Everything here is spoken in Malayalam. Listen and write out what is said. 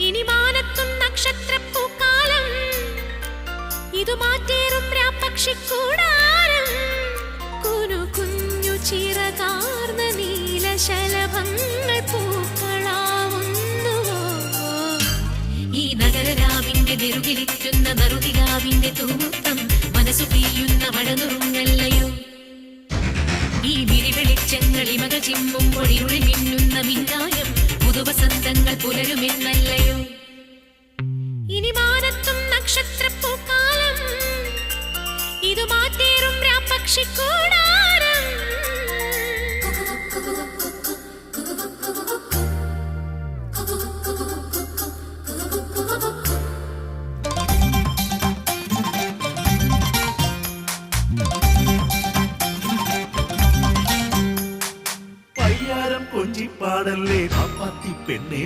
ഇനി മാനത്തും നക്ഷത്രപ്പൂക്കാലം, ഇതു മാറ്റേറും രാപ്പക്ഷിക്കൂടാരം. കുനു കുഞ്ഞു ചിറകാർന്ന നീലശലഭങ്ങൾ പൂക്കളാവുന്നുവോ? ഈ നഗരരാവിന്റെ നെറുകിലിറ്റുന്ന നറുതിരാവിന്റെ തൂമുത്തം, മനസ്സു പെയ്യുന്ന മഴനുറുങ്ങല്ലയോ? ഈ വിരിവെളിച്ചങ്ങളിമക ചിമ്മുമ്പോൾ ഇരുളി മിന്നുന്ന മിന്നായം, പുതുവസന്തങ്ങൾ പുലരുമെന്നല്ലയോ? ഇനി മാനത്തും നക്ഷത്രപ്പൂക്കാലം, ഇതു മാറ്റേറും രാപ്പക്ഷിക്കൂടാരം. പയ്യാരം കൊഞ്ചിപ്പാടല്ലേ പാപ്പാത്തി പെണ്ണേ